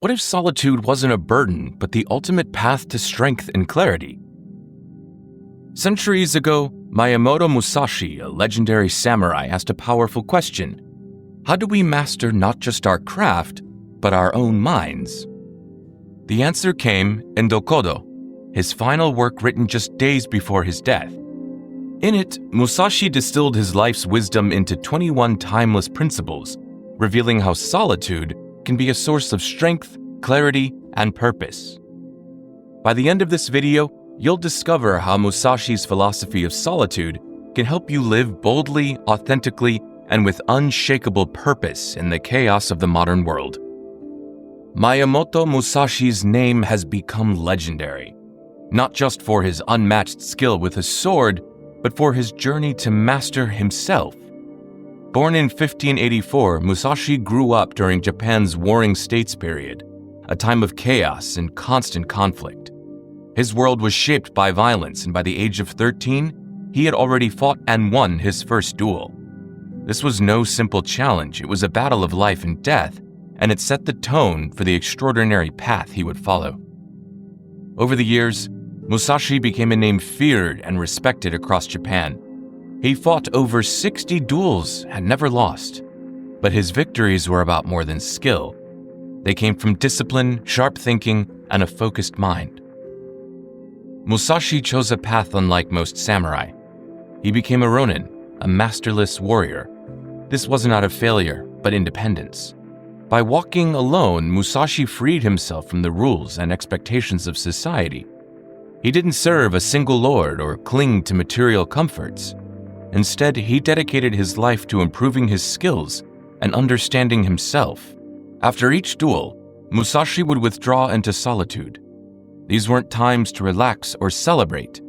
What if solitude wasn't a burden, but the ultimate path to strength and clarity? Centuries ago, Miyamoto Musashi, a legendary samurai, asked a powerful question. How do we master not just our craft, but our own minds? The answer came in Dokkodo, his final work written just days before his death. In it, Musashi distilled his life's wisdom into 21 timeless principles, revealing how solitude can be a source of strength, clarity, and purpose. By the end of this video, you'll discover how Musashi's philosophy of solitude can help you live boldly, authentically, and with unshakable purpose in the chaos of the modern world. Miyamoto Musashi's name has become legendary, not just for his unmatched skill with a sword, but for his journey to master himself. Born in 1584, Musashi grew up during Japan's Warring States period, a time of chaos and constant conflict. His world was shaped by violence, and by the age of 13, he had already fought and won his first duel. This was no simple challenge, it was a battle of life and death, and it set the tone for the extraordinary path he would follow. Over the years, Musashi became a name feared and respected across Japan. He fought over 60 duels and never lost, but his victories were about more than skill. They came from discipline, sharp thinking, and a focused mind. Musashi chose a path unlike most samurai. He became a ronin, a masterless warrior. This wasn't out of failure, but independence. By walking alone, Musashi freed himself from the rules and expectations of society. He didn't serve a single lord or cling to material comforts. Instead, he dedicated his life to improving his skills and understanding himself. After each duel, Musashi would withdraw into solitude. These weren't times to relax or celebrate.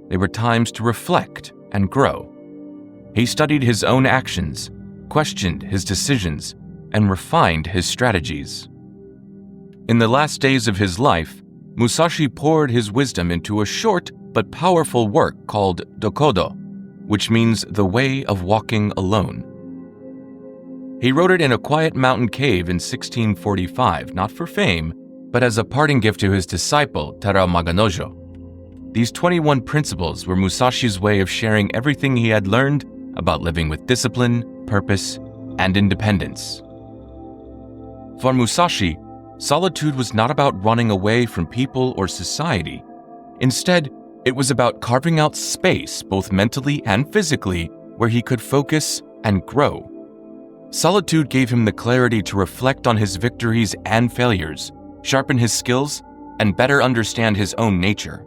They were times to reflect and grow. He studied his own actions, questioned his decisions, and refined his strategies. In the last days of his life, Musashi poured his wisdom into a short but powerful work called Dokkodo, which means the way of walking alone. He wrote it in a quiet mountain cave in 1645, not for fame, but as a parting gift to his disciple, Tarao Maganojo. These 21 principles were Musashi's way of sharing everything he had learned about living with discipline, purpose, and independence. For Musashi, solitude was not about running away from people or society. Instead, it was about carving out space, both mentally and physically, where he could focus and grow. Solitude gave him the clarity to reflect on his victories and failures, sharpen his skills, and better understand his own nature.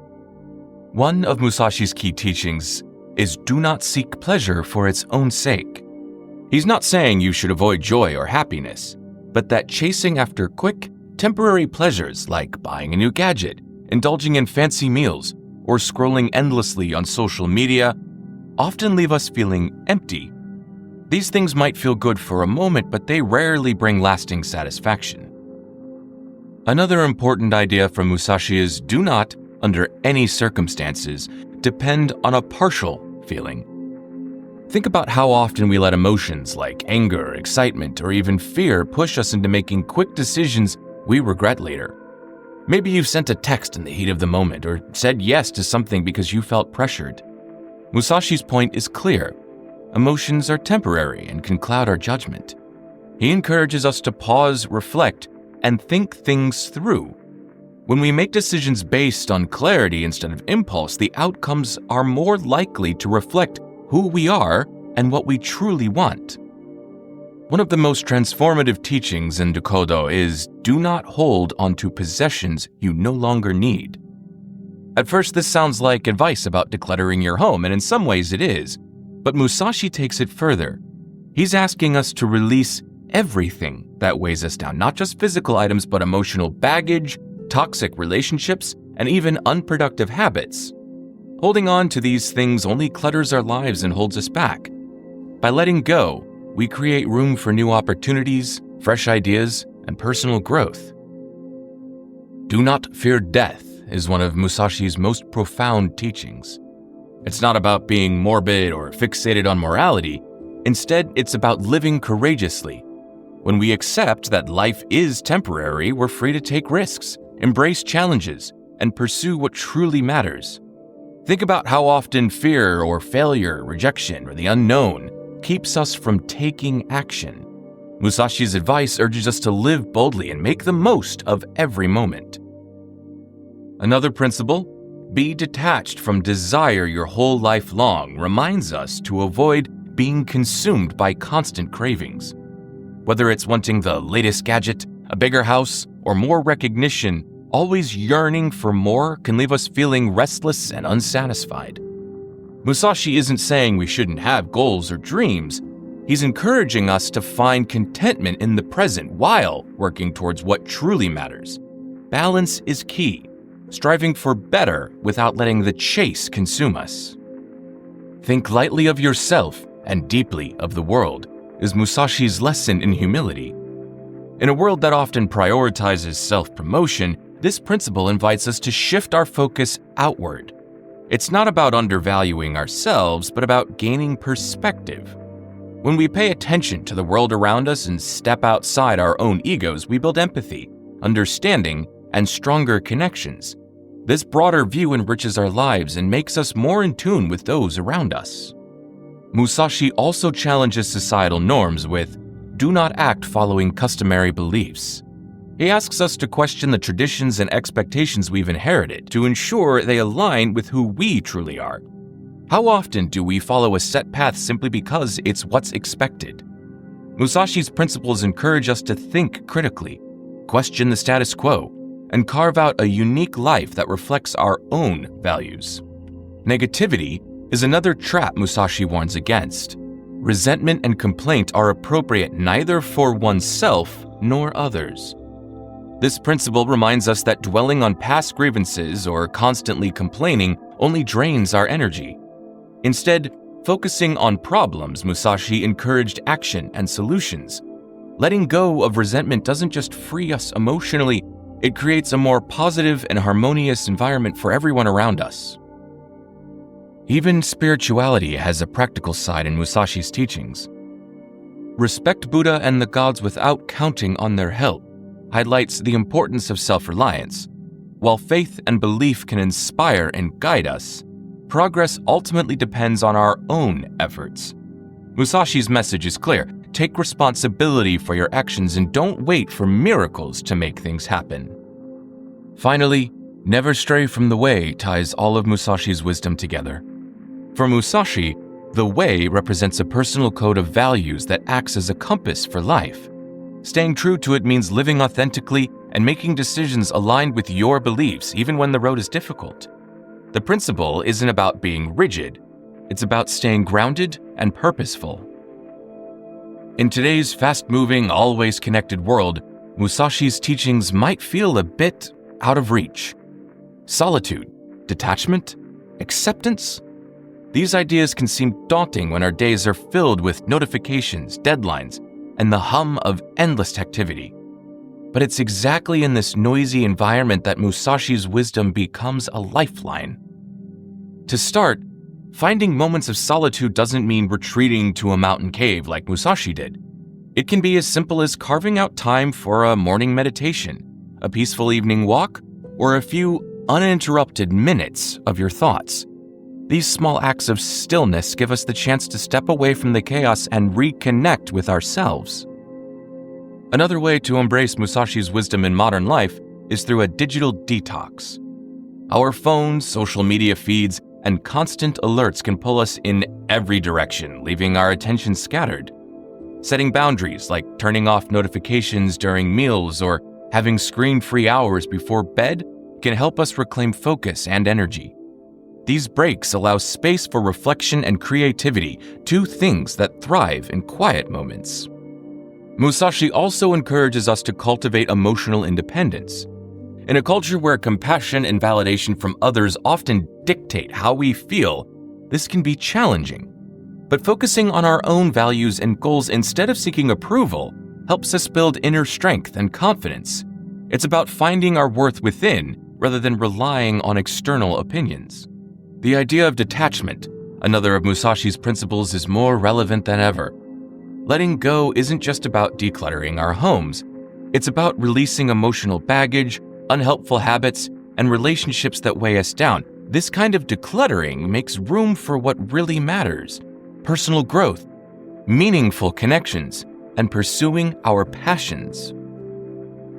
One of Musashi's key teachings is do not seek pleasure for its own sake. He's not saying you should avoid joy or happiness, but that chasing after quick, temporary pleasures like buying a new gadget, indulging in fancy meals, or scrolling endlessly on social media often leave us feeling empty. These things might feel good for a moment, but they rarely bring lasting satisfaction. Another important idea from Musashi is do not, under any circumstances, depend on a partial feeling. Think about how often we let emotions like anger, excitement, or even fear push us into making quick decisions we regret later. Maybe you've sent a text in the heat of the moment or said yes to something because you felt pressured. Musashi's point is clear. Emotions are temporary and can cloud our judgment. He encourages us to pause, reflect, and think things through. When we make decisions based on clarity instead of impulse, the outcomes are more likely to reflect who we are and what we truly want. One of the most transformative teachings in Dokkodo is do not hold onto possessions you no longer need. At first, this sounds like advice about decluttering your home, and in some ways it is. But Musashi takes it further. He's asking us to release everything that weighs us down, not just physical items, but emotional baggage, toxic relationships, and even unproductive habits. Holding on to these things only clutters our lives and holds us back. By letting go, we create room for new opportunities, fresh ideas, and personal growth. Do not fear death is one of Musashi's most profound teachings. It's not about being morbid or fixated on morality. Instead, it's about living courageously. When we accept that life is temporary, we're free to take risks, embrace challenges, and pursue what truly matters. Think about how often fear or failure, rejection, or the unknown keeps us from taking action. Musashi's advice urges us to live boldly and make the most of every moment. Another principle, be detached from desire your whole life long, reminds us to avoid being consumed by constant cravings. Whether it's wanting the latest gadget, a bigger house, or more recognition, always yearning for more can leave us feeling restless and unsatisfied. Musashi isn't saying we shouldn't have goals or dreams. He's encouraging us to find contentment in the present while working towards what truly matters. Balance is key, striving for better without letting the chase consume us. Think lightly of yourself and deeply of the world is Musashi's lesson in humility. In a world that often prioritizes self-promotion, this principle invites us to shift our focus outward. It's not about undervaluing ourselves, but about gaining perspective. When we pay attention to the world around us and step outside our own egos, we build empathy, understanding, and stronger connections. This broader view enriches our lives and makes us more in tune with those around us. Musashi also challenges societal norms with, "Do not act following customary beliefs." He asks us to question the traditions and expectations we've inherited to ensure they align with who we truly are. How often do we follow a set path simply because it's what's expected? Musashi's principles encourage us to think critically, question the status quo, and carve out a unique life that reflects our own values. Negativity is another trap Musashi warns against. Resentment and complaint are appropriate neither for oneself nor others. This principle reminds us that dwelling on past grievances or constantly complaining only drains our energy. Instead, focusing on problems, Musashi encouraged action and solutions. Letting go of resentment doesn't just free us emotionally, it creates a more positive and harmonious environment for everyone around us. Even spirituality has a practical side in Musashi's teachings. Respect Buddha and the gods without counting on their help highlights the importance of self-reliance. While faith and belief can inspire and guide us, progress ultimately depends on our own efforts. Musashi's message is clear: take responsibility for your actions and don't wait for miracles to make things happen. Finally, never stray from the way ties all of Musashi's wisdom together. For Musashi, the way represents a personal code of values that acts as a compass for life. Staying true to it means living authentically and making decisions aligned with your beliefs even when the road is difficult. The principle isn't about being rigid, it's about staying grounded and purposeful. In today's fast-moving, always connected world, Musashi's teachings might feel a bit out of reach. Solitude, detachment, acceptance? These ideas can seem daunting when our days are filled with notifications, deadlines, and the hum of endless activity. But it's exactly in this noisy environment that Musashi's wisdom becomes a lifeline. To start, finding moments of solitude doesn't mean retreating to a mountain cave like Musashi did. It can be as simple as carving out time for a morning meditation, a peaceful evening walk, or a few uninterrupted minutes of your thoughts. These small acts of stillness give us the chance to step away from the chaos and reconnect with ourselves. Another way to embrace Musashi's wisdom in modern life is through a digital detox. Our phones, social media feeds, and constant alerts can pull us in every direction, leaving our attention scattered. Setting boundaries like turning off notifications during meals or having screen-free hours before bed can help us reclaim focus and energy. These breaks allow space for reflection and creativity, two things that thrive in quiet moments. Musashi also encourages us to cultivate emotional independence. In a culture where compassion and validation from others often dictate how we feel, this can be challenging. But focusing on our own values and goals instead of seeking approval helps us build inner strength and confidence. It's about finding our worth within rather than relying on external opinions. The idea of detachment, another of Musashi's principles, is more relevant than ever. Letting go isn't just about decluttering our homes. It's about releasing emotional baggage, unhelpful habits, and relationships that weigh us down. This kind of decluttering makes room for what really matters: personal growth, meaningful connections, and pursuing our passions.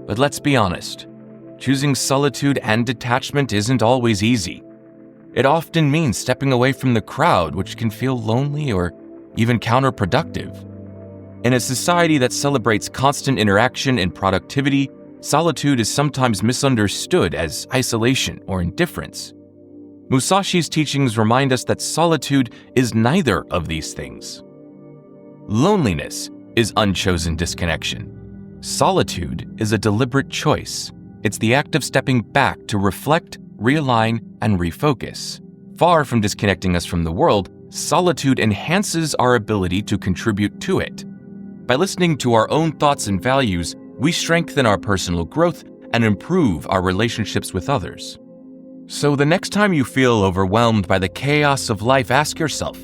But let's be honest, choosing solitude and detachment isn't always easy. It often means stepping away from the crowd, which can feel lonely or even counterproductive. In a society that celebrates constant interaction and productivity, solitude is sometimes misunderstood as isolation or indifference. Musashi's teachings remind us that solitude is neither of these things. Loneliness is unchosen disconnection. Solitude is a deliberate choice. It's the act of stepping back to reflect, realign, and refocus. Far from disconnecting us from the world, solitude enhances our ability to contribute to it. By listening to our own thoughts and values, we strengthen our personal growth and improve our relationships with others. So the next time you feel overwhelmed by the chaos of life, ask yourself,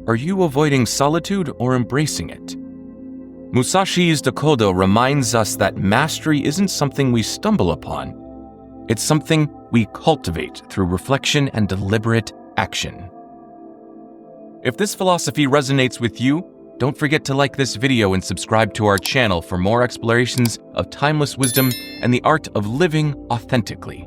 are you avoiding solitude or embracing it? Musashi's Dokkodo reminds us that mastery isn't something we stumble upon. It's something we cultivate through reflection and deliberate action. If this philosophy resonates with you, don't forget to like this video and subscribe to our channel for more explorations of timeless wisdom and the art of living authentically.